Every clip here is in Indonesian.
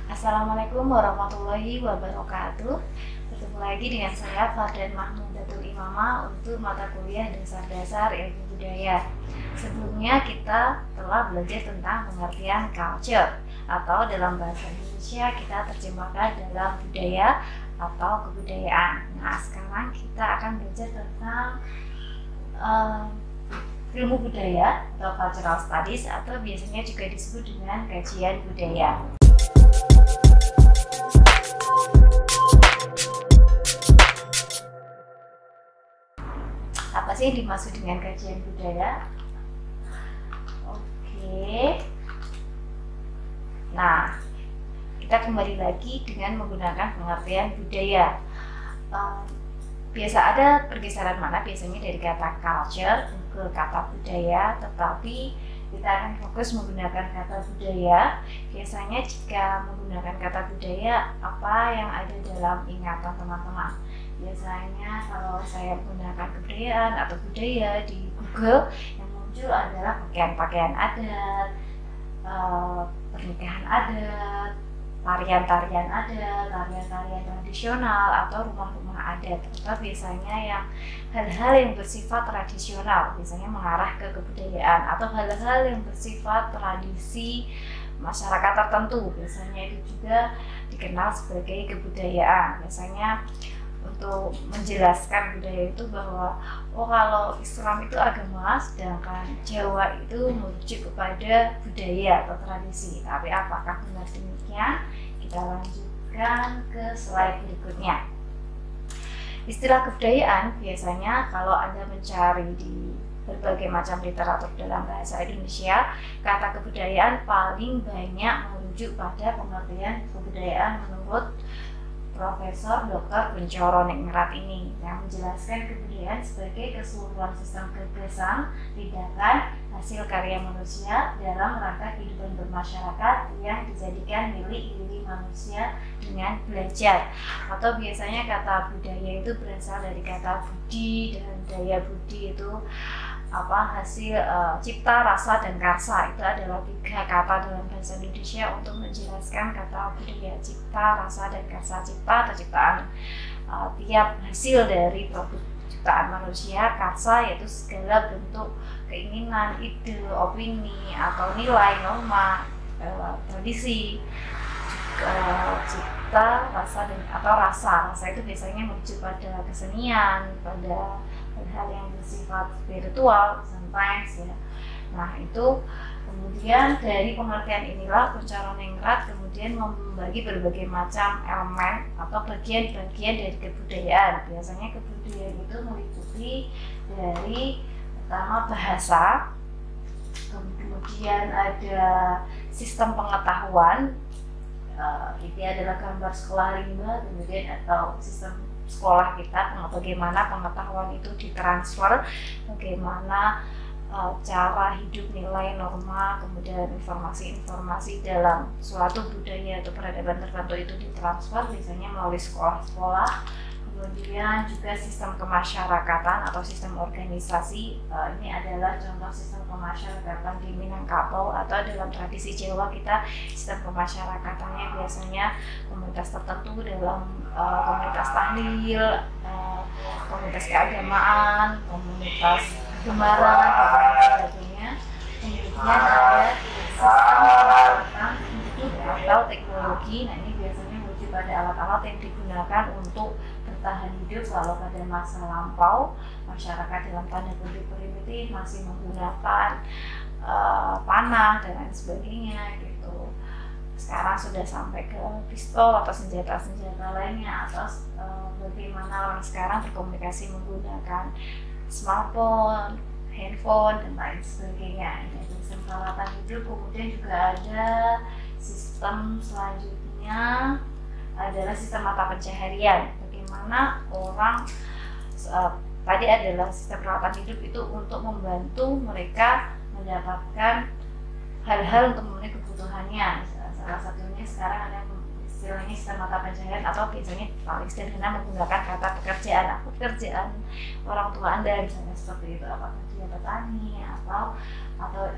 Assalamualaikum warahmatullahi wabarakatuh. Bertemu lagi dengan saya Fardan Mahmudatul Imamah untuk mata kuliah Dasar-Dasar Ilmu Budaya. Sebelumnya kita telah belajar tentang pengertian culture atau dalam bahasa Indonesia kita terjemahkan dalam budaya atau kebudayaan. Nah, sekarang kita akan belajar tentang ilmu budaya atau cultural studies atau biasanya juga disebut dengan kajian budaya. Apa sih yang dimaksud dengan kajian budaya? Oke. Nah, kita kembali lagi dengan menggunakan pengertian budaya. Biasa ada pergeseran mana biasanya dari kata culture ke kata budaya, tetapi kita akan fokus menggunakan kata budaya. Biasanya jika menggunakan kata budaya, apa yang ada dalam ingatan teman-teman? Biasanya kalau saya menggunakan kebudayaan atau budaya di Google, yang muncul adalah pakaian-pakaian adat, pernikahan adat, tarian-tarian adat, tarian-tarian tradisional, atau rumah-rumah adat. Atau biasanya yang hal-hal yang bersifat tradisional, biasanya mengarah ke kebudayaan, atau hal-hal yang bersifat tradisi masyarakat tertentu, biasanya itu juga dikenal sebagai kebudayaan. Biasanya untuk menjelaskan budaya itu bahwa kalau Islam itu agama, sedangkan Jawa itu merujuk kepada budaya atau tradisi. Tapi apakah benar demikian? Kita lanjutkan ke slide berikutnya. Istilah kebudayaan biasanya kalau Anda mencari di berbagai macam literatur dalam bahasa Indonesia, kata kebudayaan paling banyak merujuk pada pengertian kebudayaan menurut Profesor Dr. Kuncoro Ningrat ini, yang menjelaskan kebudayaan sebagai keseluruhan sistem gagasan, tindakan, hasil karya manusia dalam rangka kehidupan bermasyarakat yang dijadikan milik diri manusia dengan belajar. Atau biasanya kata budaya itu berasal dari kata budi, dan daya budi itu hasil cipta, rasa, dan karsa. Itu adalah 3 kata dalam bahasa Indonesia untuk menjelaskan kata budaya: cipta, rasa, dan karsa. Cipta atau ciptaan tiap hasil dari produk ciptaan manusia. Karsa yaitu segala bentuk keinginan, ide, opini, atau nilai, norma, tradisi. Cipta, rasa, dan atau rasa itu biasanya merujuk pada kesenian, pada hal yang bersifat spiritual, sometimes ya. Nah, itu kemudian dari pengertian inilah Kuncoro Ningrat kemudian membagi berbagai macam elemen atau bagian-bagian dari kebudayaan. Biasanya kebudayaan itu meliputi dari pertama bahasa, kemudian ada sistem pengetahuan, ini adalah gambar sekolah rimba, kemudian atau sistem sekolah kita, bagaimana pengetahuan itu ditransfer, bagaimana cara hidup, nilai, norma, kemudian informasi-informasi dalam suatu budaya atau peradaban tertentu itu ditransfer biasanya melalui sekolah-sekolah. Kemudian juga sistem kemasyarakatan atau sistem organisasi, ini adalah contoh sistem kemasyarakatan di Minangkabau, atau dalam tradisi Jawa kita sistem kemasyarakatannya biasanya komunitas tertentu dalam komunitas tahlil, komunitas keagamaan, komunitas gemaran, dan sebagainya. Kemudian ada sistem peralatan hidup atau teknologi. Nah, ini biasanya merujuk pada alat-alat yang digunakan untuk bertahan hidup. Kalau pada masa lampau, masyarakat dalam tanda kutip primitif masih menggunakan panah dan lain sebagainya gitu. Sekarang sudah sampai ke pistol atau senjata-senjata lainnya, atau bagaimana orang sekarang berkomunikasi menggunakan smartphone, handphone, dan lain sebagainya. Jadi sistem peralatan hidup. Kemudian juga ada sistem selanjutnya adalah sistem mata pencaharian. Bagaimana orang tadi adalah sistem peralatan hidup itu untuk membantu mereka mendapatkan hal-hal untuk memenuhi kebutuhannya. Salah satunya sekarang ada istilahnya sistem mata pencaharian, atau biasanya paling sederhana menggunakan kata pekerjaan. Pekerjaan orang tua Anda misalnya seperti itu, apakah dia petani atau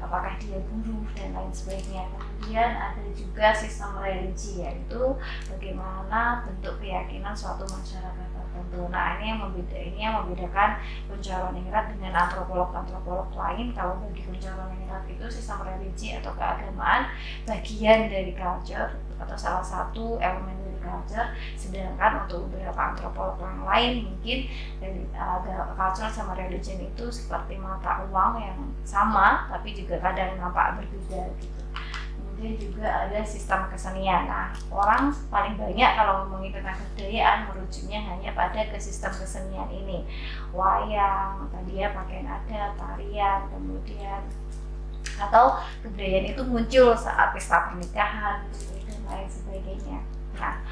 apakah dia buruh dan lain sebagainya. Kemudian ada juga sistem religi, yaitu bagaimana bentuk keyakinan suatu masyarakat tertentu. Nah, ini yang membedakan pencalonan dengan antropolog lain. Kalau bagi pencalonan itu sistem religi atau keagamaan bagian dari culture atau salah satu elemen dari culture, sedangkan untuk beberapa antropolog yang lain mungkin dari culture sama religion itu seperti mata uang yang sama tapi juga kadang nampak berbeda gitu. Kemudian juga ada sistem kesenian. Nah, orang paling banyak kalau ngomongin tentang kebudayaan merujuknya hanya pada ke sistem kesenian ini, wayang, tadi ya, pakaian adat, tarian, kemudian atau kebudayaan itu muncul saat pesta pernikahan dan lain sebagainya. Nah,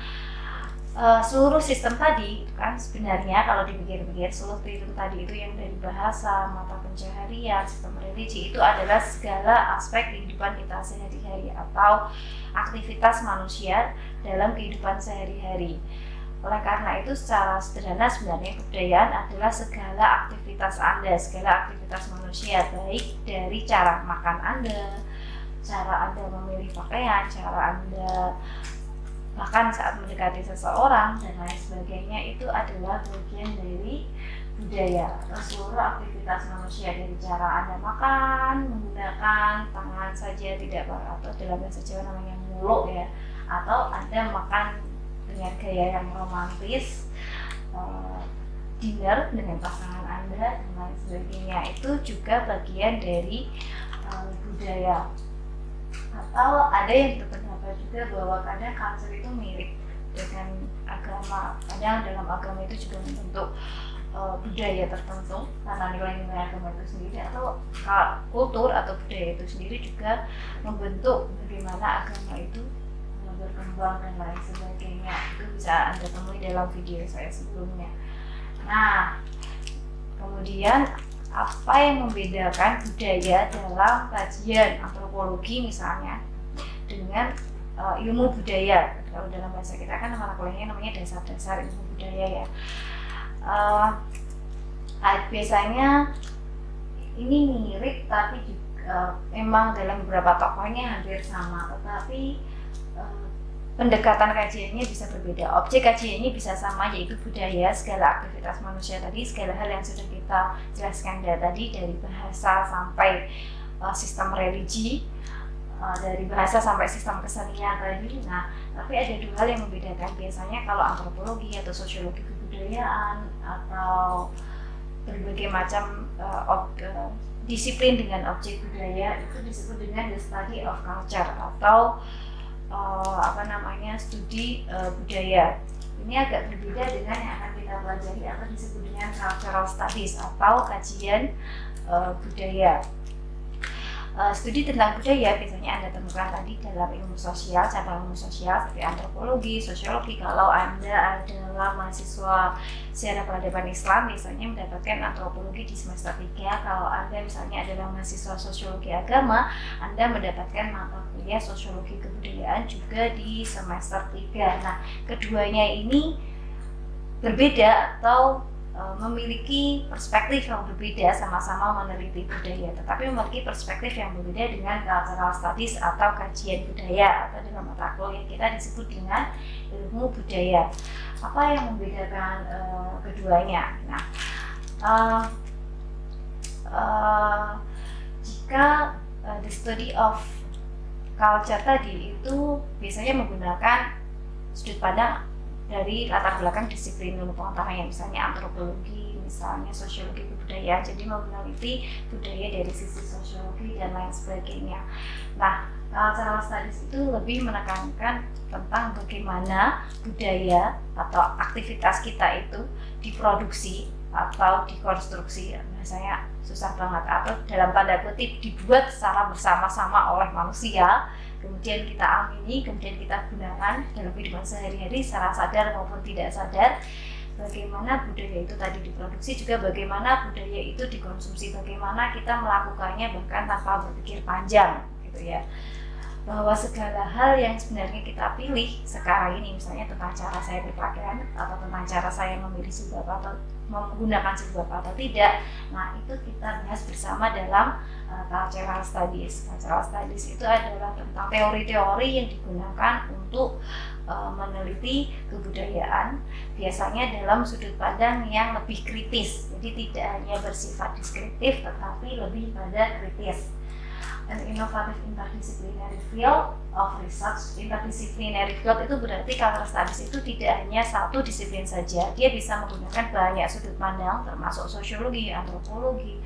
seluruh sistem tadi kan sebenarnya kalau dipikir-pikir, seluruh sistem tadi itu yang dari bahasa, mata pencaharian, sistem religi itu adalah segala aspek kehidupan kita sehari-hari atau aktivitas manusia dalam kehidupan sehari-hari. Oleh karena itu secara sederhana sebenarnya kebudayaan adalah segala aktivitas Anda, segala aktivitas manusia, baik dari cara makan Anda, cara Anda memilih pakaian, cara Anda bahkan saat mendekati seseorang dan lain sebagainya, itu adalah bagian dari budaya atau seluruh aktivitas manusia, dari cara Anda makan menggunakan tangan saja, tidak atau dalam bahasa Jawa namanya muluk ya, atau Anda makan dengan gaya yang romantis, dinner dengan pasangan Anda dan lain sebagainya, itu juga bagian dari budaya. Atau ada yang berpendapat juga bahwa kadang culture itu mirip dengan agama, kadang dalam agama itu juga membentuk budaya tertentu karena nilai-nilai agama itu sendiri, atau kultur atau budaya itu sendiri juga membentuk bagaimana agama itu berkembang dan lain sebagainya. Itu bisa Anda temui dalam video saya sebelumnya. Nah, kemudian apa yang membedakan budaya dalam kajian antropologi misalnya dengan ilmu budaya? Kalau dalam bahasa kita kan mata kuliahnya namanya dasar-dasar ilmu budaya ya. Biasanya ini mirip, tapi juga memang dalam beberapa tokohnya hampir sama, tetapi pendekatan kajiannya bisa berbeda. Objek kajiannya bisa sama, yaitu budaya, segala aktivitas manusia tadi, segala hal yang sudah kita jelaskan tadi, dari bahasa sampai sistem religi, dari bahasa sampai sistem kesenian tadi. Nah, tapi ada dua hal yang membedakan. Biasanya kalau antropologi atau sosiologi kebudayaan atau berbagai macam disiplin dengan objek budaya itu disebut dengan the study of culture atau studi budaya. Ini agak berbeda dengan yang akan kita pelajari atau disebut dengan cultural studies atau kajian budaya. Studi tentang budaya biasanya Anda temukan tadi dalam ilmu sosial, cabang ilmu sosial seperti antropologi, sosiologi. Kalau Anda adalah mahasiswa sejarah peradaban Islam, biasanya mendapatkan antropologi di semester 3. Kalau Anda misalnya adalah mahasiswa sosiologi agama, Anda mendapatkan mata kuliah sosiologi kebudayaan juga di semester 3. Nah, keduanya ini berbeda atau memiliki perspektif yang berbeda, sama-sama meneliti budaya, tetapi memiliki perspektif yang berbeda dengan cultural studies atau kajian budaya, atau dalam mata kuliah kita disebut dengan ilmu budaya. Apa yang membedakan keduanya? Nah, jika the study of culture tadi itu biasanya menggunakan sudut pandang dari latar belakang disiplin ilmu pengetahuan, misalnya antropologi, misalnya sosiologi kebudayaan, jadi meneliti budaya dari sisi sosiologi dan lain sebagainya. Nah, cultural studies itu lebih menekankan tentang bagaimana budaya atau aktivitas kita itu diproduksi atau dikonstruksi, bahasanya susah banget, atau dalam tanda kutip dibuat secara bersama-sama oleh manusia, kemudian kita amini, kemudian kita gunakan dalam kehidupan sehari-hari secara sadar maupun tidak sadar. Bagaimana budaya itu tadi diproduksi, juga bagaimana budaya itu dikonsumsi, bagaimana kita melakukannya bahkan tanpa berpikir panjang gitu ya. bahwa segala hal yang sebenarnya kita pilih sekarang ini, misalnya tentang cara saya berpakaian atau tentang cara saya memilih jilbab atau menggunakan jilbab atau tidak, nah itu kita bahas bersama dalam cultural studies. Cultural studies itu adalah tentang teori-teori yang digunakan untuk meneliti kebudayaan, biasanya dalam sudut pandang yang lebih kritis, jadi tidak hanya bersifat deskriptif tetapi lebih pada kritis. An innovative interdisciplinary field of research. Interdisciplinary field itu berarti cultural studies itu tidak hanya satu disiplin saja, dia bisa menggunakan banyak sudut pandang, termasuk sosiologi, antropologi,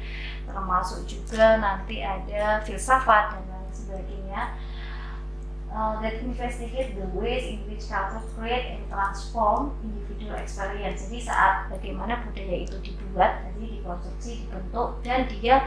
termasuk juga nanti ada filsafat dan lain sebagainya. That investigate the ways in which culture create and transform individual experience. Jadi saat bagaimana budaya itu dibuat, jadi dikonstruksi, dibentuk, dan dia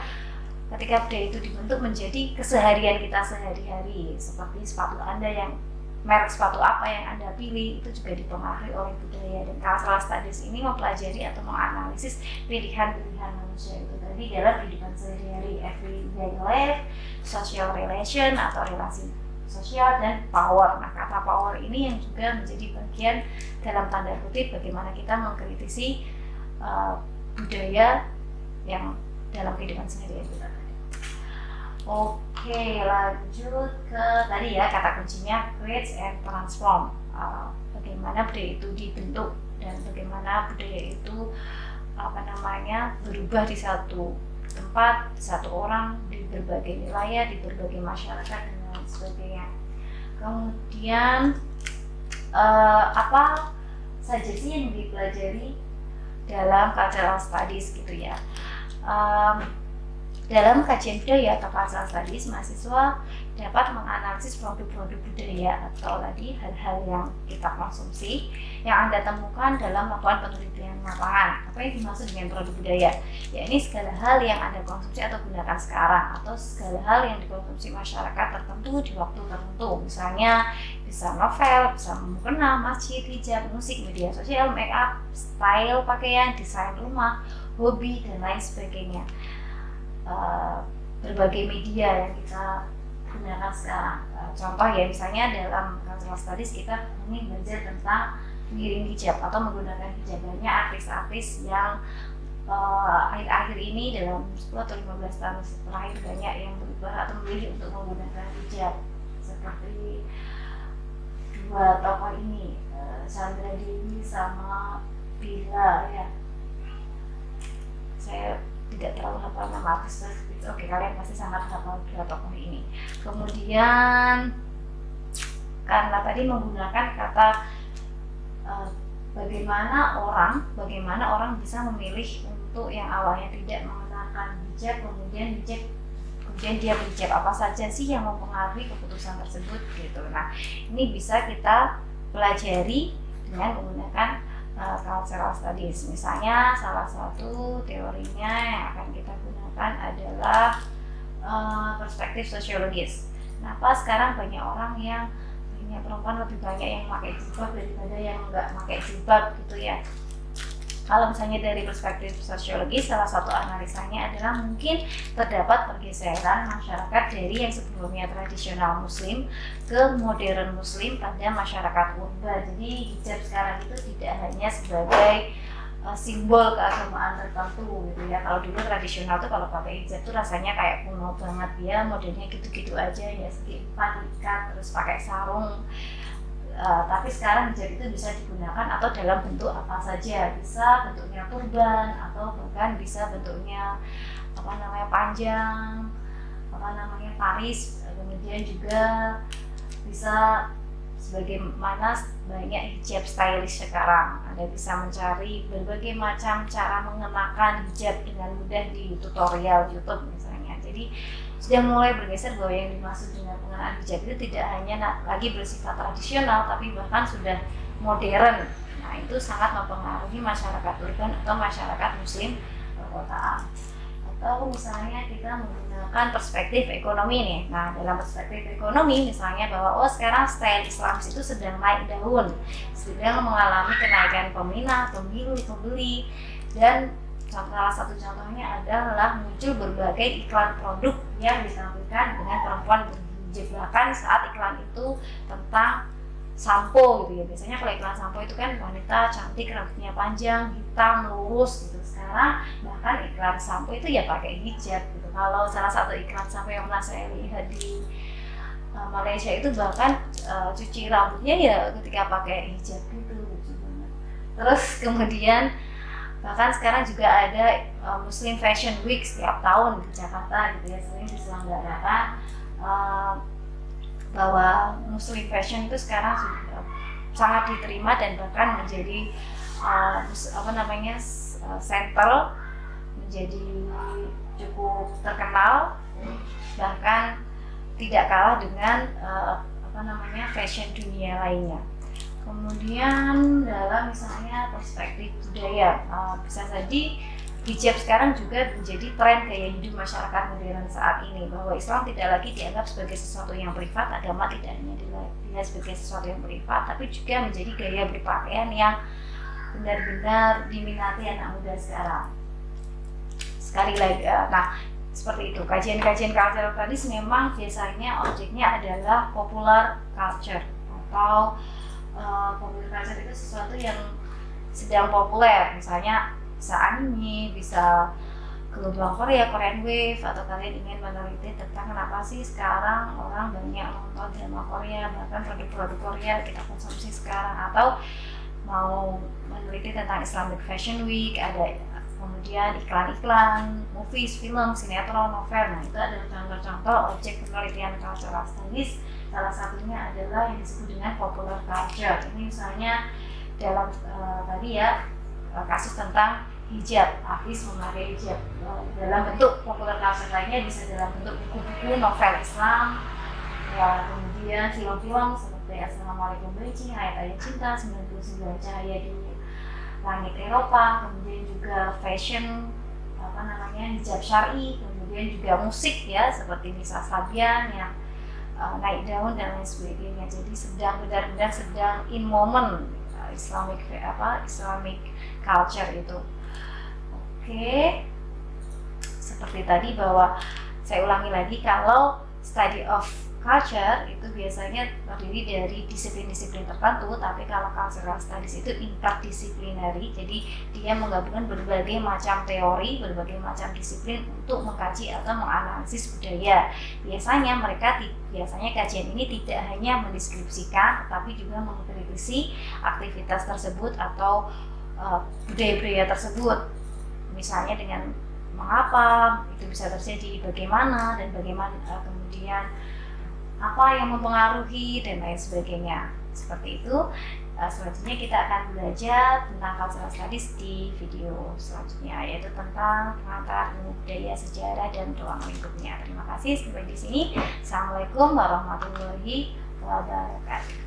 ketika budaya itu dibentuk menjadi keseharian kita sehari-hari. Seperti sepatu Anda, yang merek sepatu apa yang Anda pilih itu juga dipengaruhi oleh budaya. Dan cultural studies ini mempelajari atau menganalisis pilihan-pilihan manusia itu tadi dalam kehidupan sehari-hari, everyday life, social relation atau relasi sosial, dan power. Nah, kata power ini yang juga menjadi bagian dalam tanda kutip bagaimana kita mengkritisi budaya yang dalam kehidupan sehari-hari kita. Oke, lanjut ke tadi ya, kata kuncinya create and transform. Bagaimana budaya itu dibentuk dan bagaimana budaya itu berubah di satu tempat, di satu orang, di berbagai wilayah, di berbagai masyarakat dan lain sebagainya. Kemudian apa saja sih yang dipelajari dalam cultural studies gitu ya. Dalam kajian budaya atau cultural studies, mahasiswa dapat menganalisis produk-produk budaya atau tadi hal-hal yang kita konsumsi yang Anda temukan dalam melakukan penelitian lapangan. Apa yang dimaksud dengan produk budaya? Ya, ini segala hal yang Anda konsumsi atau gunakan sekarang, atau segala hal yang dikonsumsi masyarakat tertentu di waktu tertentu. Misalnya bisa novel, bisa mukena, masjid, hijab, musik, media sosial, make up, style pakaian, desain rumah, hobi, dan lain sebagainya. Berbagai media yang kita gunakan sekarang. Contoh ya, misalnya dalam cultural studies kita ini belajar tentang mengiring hijab atau menggunakan hijab. Banyak artis-artis yang akhir-akhir ini dalam 10 atau 15 tahun terakhir banyak yang berubah atau memilih untuk menggunakan hijab, seperti dua tokoh ini, Sandra Dewi sama Bila ya. Saya tidak terlalu hafal nama artis, oke, kalian pasti sangat hafal dua tokoh ini. Kemudian karena tadi menggunakan kata bagaimana orang bisa memilih untuk yang awalnya tidak mengenakan hijab, kemudian dia berhijab, apa saja sih yang mempengaruhi keputusan tersebut gitu. Nah, ini bisa kita pelajari dengan menggunakan cultural studies. Misalnya salah satu teorinya yang akan kita gunakan adalah perspektif sosiologis. Kenapa sekarang banyak orang yang perempuan lebih banyak yang pakai jilbab daripada yang nggak pakai jilbab gitu ya. Kalau misalnya dari perspektif sosiologis, salah satu analisanya adalah mungkin terdapat pergeseran masyarakat dari yang sebelumnya tradisional muslim ke modern muslim pada masyarakat urban. Jadi hijab sekarang itu tidak hanya sebagai simbol keagamaan tertentu gitu ya. Kalau dulu tradisional tuh kalau pakai hijab tuh rasanya kayak kuno banget ya, modelnya gitu-gitu aja ya, segi 4 ikat terus pakai sarung. Tapi sekarang hijab itu bisa digunakan atau dalam bentuk apa saja, bisa bentuknya turban atau bahkan bisa bentuknya panjang, paris, kemudian juga bisa sebagaimana banyak hijab stylish sekarang. Anda bisa mencari berbagai macam cara mengenakan hijab dengan mudah di tutorial YouTube misalnya. Jadi sudah mulai bergeser bahwa yang dimaksud dengan pengenaan hijab itu tidak hanya lagi bersifat tradisional, tapi bahkan sudah modern. Nah, itu sangat mempengaruhi masyarakat urban atau masyarakat muslim perkotaan. Atau misalnya kita menggunakan perspektif ekonomi nih. Nah, dalam perspektif ekonomi misalnya bahwa sekarang style Islamis itu sedang naik daun, sedang mengalami kenaikan peminat, pembeli, dan salah satu contohnya adalah muncul berbagai iklan produk yang ditampilkan dengan perempuan hijab. Bahkan saat iklan itu tentang sampo gitu ya, biasanya kalau iklan sampo itu kan wanita cantik, rambutnya panjang, hitam, lurus gitu. Sekarang bahkan iklan sampo itu ya pakai hijab gitu. Kalau salah satu iklan sampo yang pernah saya lihat di Malaysia itu bahkan cuci rambutnya ya ketika pakai hijab gitu, lucu banget. Terus kemudian bahkan sekarang juga ada Muslim Fashion Week setiap tahun di Jakarta gitu ya, sering diselenggarakan, bahwa Muslim fashion itu sekarang sudah sangat diterima dan bahkan menjadi center, menjadi cukup terkenal, bahkan tidak kalah dengan fashion dunia lainnya. Kemudian dalam misalnya perspektif budaya, bisa jadi hijab sekarang juga menjadi tren gaya hidup masyarakat modern saat ini, bahwa Islam tidak lagi dianggap sebagai sesuatu yang privat, agama tidak hanya dilihat sebagai sesuatu yang privat, tapi juga menjadi gaya berpakaian yang benar-benar diminati anak muda sekarang. Sekali lagi, nah seperti itu, kajian-kajian cultural studies memang biasanya objeknya adalah popular culture, atau popular culture itu sesuatu yang sedang populer, misalnya bisa anime, bisa gelombang Korea, Korean Wave, atau kalian ingin meneliti tentang kenapa sih sekarang orang banyak nonton drama Korea, bahkan produk-produk Korea kita konsumsi sekarang, atau mau meneliti tentang Islamic Fashion Week, ada kemudian iklan-iklan, movies, film, sinetron, novel. Nah itu adalah contoh-contoh objek penelitian cultural studies. Salah satunya adalah yang disebut dengan popular culture. Ini misalnya dalam tadi ya kasus tentang hijab, artis memakai hijab. Dalam bentuk popular culture lainnya bisa dalam bentuk buku-buku, novel Islam, ya, kemudian film-film seperti Assalamualaikum Benci, Ayat-ayat Cinta, 99 Cahaya di Langit Eropa, kemudian juga fashion, hijab syar'i, kemudian juga musik ya seperti Nisa Sabian yang Naik Daun dan lain sebagainya. Jadi benar-benar sedang in moment Islamic culture itu. Oke. Seperti tadi bahwa saya ulangi lagi, kalau study of culture itu biasanya terdiri dari disiplin-disiplin tertentu, tapi kalau cultural studies itu interdisciplinary, jadi dia menggabungkan berbagai macam teori, berbagai macam disiplin untuk mengkaji atau menganalisis budaya. Biasanya kajian ini tidak hanya mendeskripsikan, tetapi juga mengkritisi aktivitas tersebut atau budaya-budaya tersebut. Misalnya dengan mengapa itu bisa terjadi, bagaimana, dan bagaimana kemudian apa yang mempengaruhi dan lain sebagainya. Seperti itu. Selanjutnya kita akan belajar tentang cultural studies di video selanjutnya, yaitu tentang pengantar ilmu budaya, sejarah, dan ruang lingkupnya. Terima kasih sampai di sini. Assalamualaikum warahmatullahi wabarakatuh.